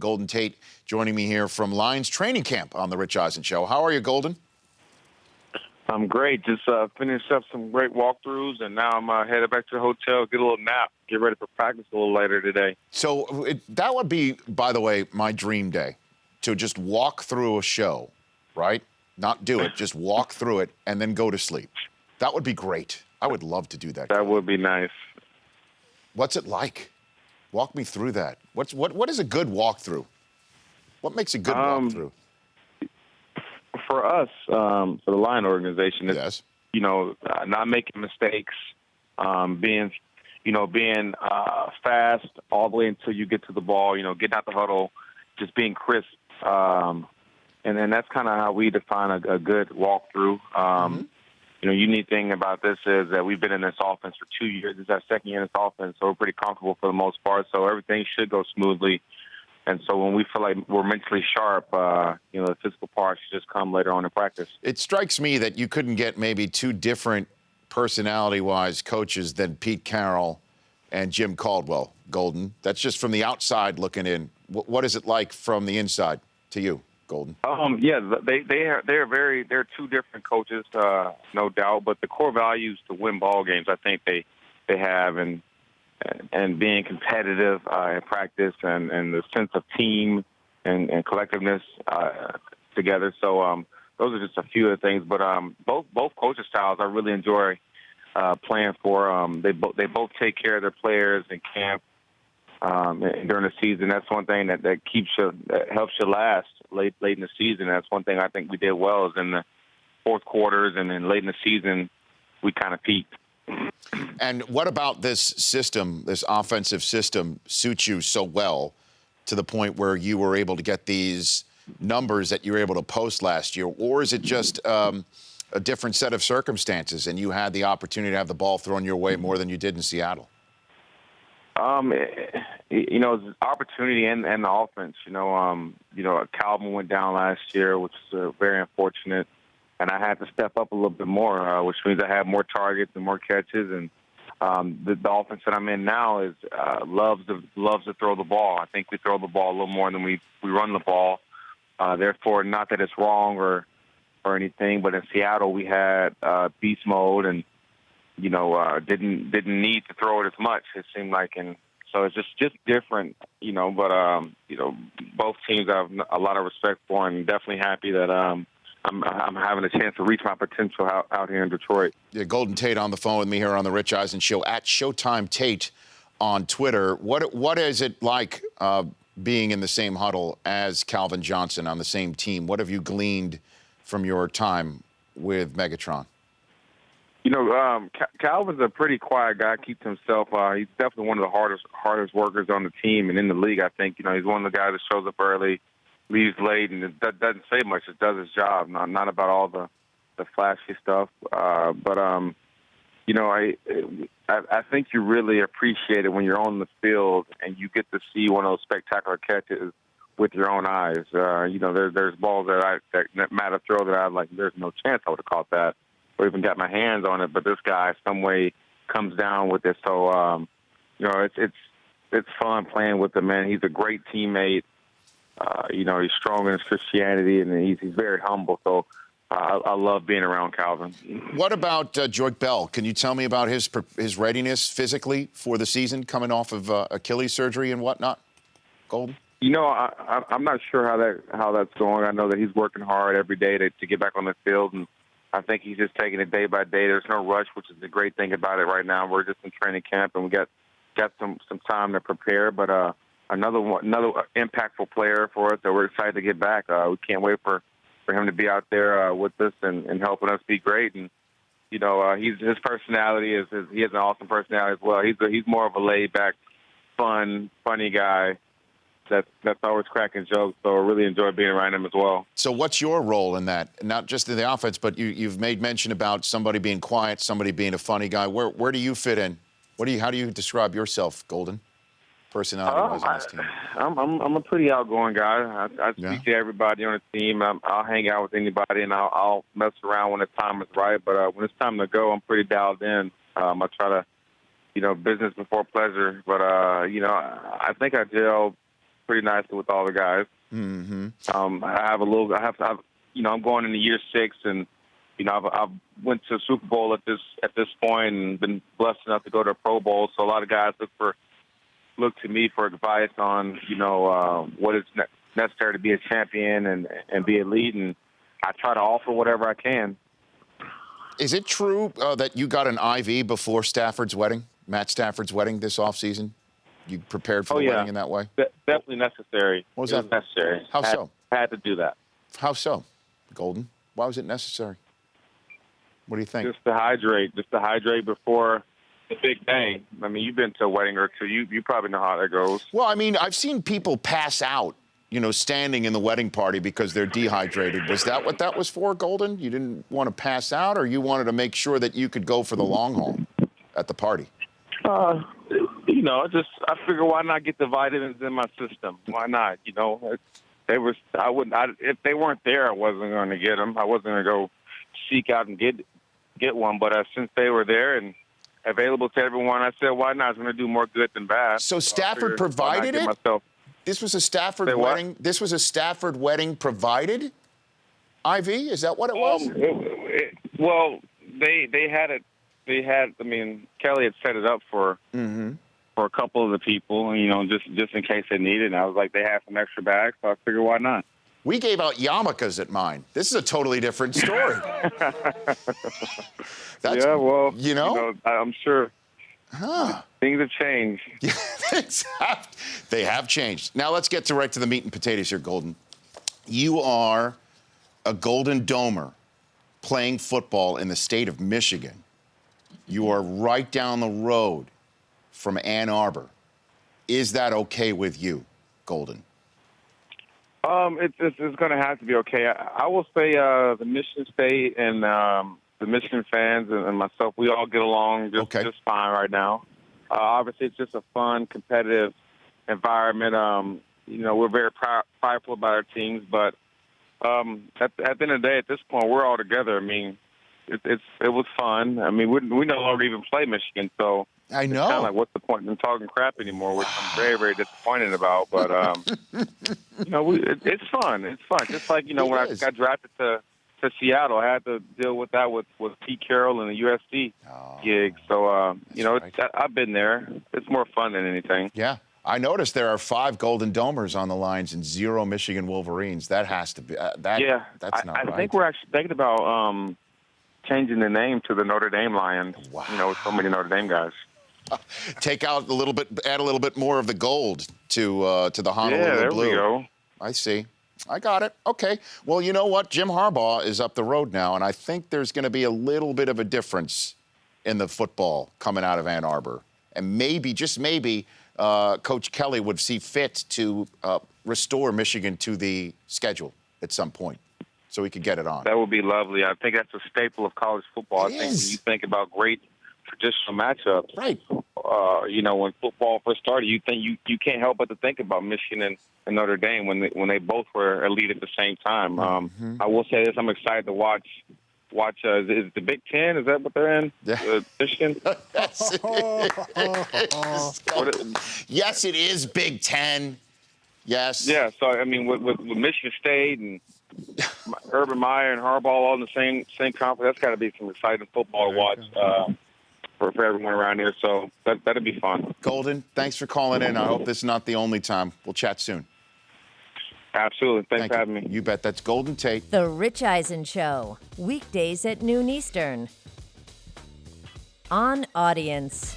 Golden Tate joining me here from Lions training camp on the Rich Eisen Show. How are you, Golden? I'm great. Just finished up some great walkthroughs, and now I'm headed back to the hotel, get a little nap, get ready for practice a little later today. So that would be, by the way, my dream day, to just walk through a show, right? Not do it, just walk through it and then go to sleep. That would be great. I would love to do that. That would be nice. What's it like? Walk me through that. What is a good walkthrough? What makes a good walkthrough? For us, for the Lion organization, it's, Yes. Not making mistakes, being fast all the way until you get to the ball, getting out the huddle, just being crisp. And then that's kind of how we define a good walkthrough. Unique thing about this is that we've been in this offense for 2 years. This is our second year in this offense, so we're pretty comfortable for the most part. So everything should go smoothly. And so when we feel like we're mentally sharp, the physical part should just come later on in practice. It strikes me that you couldn't get maybe two different personality-wise coaches than Pete Carroll and Jim Caldwell, Golden. That's just from the outside looking in. What is it like from the inside to you, Golden? They're two different coaches, no doubt. But the core values to win ball games, I think they have, and being competitive in practice, and the sense of team and collectiveness together. So those are just a few of the things. But both coaching styles I really enjoy playing for. They both take care of their players in camp during the season. That's one thing that helps you last late in the season. That's one thing I think we did well is in the fourth quarters, and then late in the season we kind of peaked. And what about this system, this offensive system, suits you so well to the point where you were able to get these numbers that you were able to post last year? Or is it just a different set of circumstances and you had the opportunity to have the ball thrown your way more than you did in Seattle? It's opportunity and the offense. Calvin went down last year, which is very unfortunate. And I had to step up a little bit more, which means I have more targets and more catches. And the offense that I'm in now is loves to throw the ball. I think we throw the ball a little more than we run the ball. Therefore, not that it's wrong or anything, but in Seattle we had beast mode and didn't need to throw it as much. It seemed like, and so it's just different. But both teams I have a lot of respect for, and definitely happy that I'm having a chance to reach my potential out here in Detroit. Yeah, Golden Tate on the phone with me here on the Rich Eisen Show at Showtime Tate on Twitter. What is it like being in the same huddle as Calvin Johnson on the same team? What have you gleaned from your time with Megatron? Calvin's a pretty quiet guy. Keeps himself. He's definitely one of the hardest workers on the team and in the league. I think he's one of the guys that shows up early, leaves late, and it doesn't say much. Just does his job. Not about all the flashy stuff. But I think you really appreciate it when you're on the field and you get to see one of those spectacular catches with your own eyes. There's balls that Matt have throw that I like. There's no chance I would have caught that or even got my hands on it. But this guy, some way, comes down with it. So it's fun playing with him, man. He's a great teammate. He's strong in his Christianity, and he's very humble. So I love being around Calvin. What about Joyke Bell? Can you tell me about his readiness physically for the season, coming off of Achilles surgery and whatnot? Golden? I'm not sure how that's going. I know that he's working hard every day to get back on the field, and I think he's just taking it day by day. There's no rush, which is the great thing about it right now. We're just in training camp, and we got some time to prepare. But another impactful player for us that we're excited to get back. We can't wait for him to be out there with us and helping us be great. And his personality he has an awesome personality as well. He's more of a laid back, funny guy that's always cracking jokes. So I really enjoy being around him as well. So what's your role in that? Not just in the offense, but you've made mention about somebody being quiet, somebody being a funny guy. Where do you fit in? How do you describe yourself, Golden? Personality-wise on this team? I'm a pretty outgoing guy. I speak to everybody on the team. I'll hang out with anybody, and I'll mess around when the time is right. But when it's time to go, I'm pretty dialed in. I try to, business before pleasure. But I think I gel pretty nicely with all the guys. Mm-hmm. I'm going into year 6, and I've went to Super Bowl at this point, and been blessed enough to go to a Pro Bowl. So a lot of guys look to me for advice on what is necessary to be a champion and be elite, and I try to offer whatever I can. Is it true that you got an IV before Stafford's wedding, Matt Stafford's wedding this offseason? You prepared for the wedding in that way? Definitely necessary. What was it that? Was necessary. How so? Had to do that. How so, Golden? Why was it necessary? What do you think? Just to hydrate before the big day. I mean, you've been to a wedding or two. You probably know how that goes. Well, I mean, I've seen people pass out, standing in the wedding party because they're dehydrated. Was that what that was for, Golden? You didn't want to pass out, or you wanted to make sure that you could go for the long haul at the party? I figure why not get the vitamins in my system? Why not? If they weren't there, I wasn't going to get them. I wasn't going to go seek out and get one. But since they were there and available to everyone, I said, why not? It's going to do more good than bad. So Stafford provided it? This was a Stafford wedding. This was a Stafford wedding provided IV? Is that what it was? They had it. I mean, Kelly had set it up for a couple of the people, just in case they needed it. And I was like, they have some extra bags, so I figured, why not? We gave out yarmulkes at mine. This is a totally different story. I'm sure. Things have changed. They have changed. Now let's get right to the meat and potatoes here, Golden. You are a Golden Domer playing football in the state of Michigan. You are right down the road from Ann Arbor. Is that okay with you, Golden? It's going to have to be okay. I will say the Michigan State and the Michigan fans and myself, we all get along just fine right now. Obviously, it's just a fun, competitive environment. We're very prideful about our teams, but at the end of the day, at this point, we're all together. I mean, it was fun. I mean, we no longer even play Michigan, so I know. It's kind of like, what's the point in talking crap anymore, which I'm very, very disappointed about. But it's fun. It's fun. Just like when I got drafted to Seattle, I had to deal with that with Pete Carroll and the USC gig. So I've been there. It's more fun than anything. Yeah. I noticed there are 5 Golden Domers on the lines and 0 Michigan Wolverines. That has to be that's not right. I think we're actually thinking about changing the name to the Notre Dame Lions. Wow. With so many Notre Dame guys. Take out a little bit, add a little bit more of the gold to the Honolulu Blue. There we go. I see. I got it. Okay. Well, you know what? Jim Harbaugh is up the road now, and I think there's going to be a little bit of a difference in the football coming out of Ann Arbor. And maybe, just maybe, Coach Kelly would see fit to restore Michigan to the schedule at some point so we could get it on. That would be lovely. I think that's a staple of college football. I think when you think about great traditional matchups, right? When football first started, you think you can't help but to think about Michigan and Notre Dame when they both were elite at the same time. I will say this: I'm excited to watch. Is it the Big Ten? Is that what they're in? Yeah. Michigan. Yes, it is Big Ten. Yes. Yeah. So I mean, with Michigan State and Urban Meyer and Harbaugh all in the same conference, that's got to be some exciting football to watch for everyone around here. So that'd be fun. Golden, thanks for calling in. I hope this is not the only time. We'll chat soon. Absolutely. Thanks for having me. You bet. That's Golden Tate. The Rich Eisen Show, weekdays at noon Eastern. On Audience.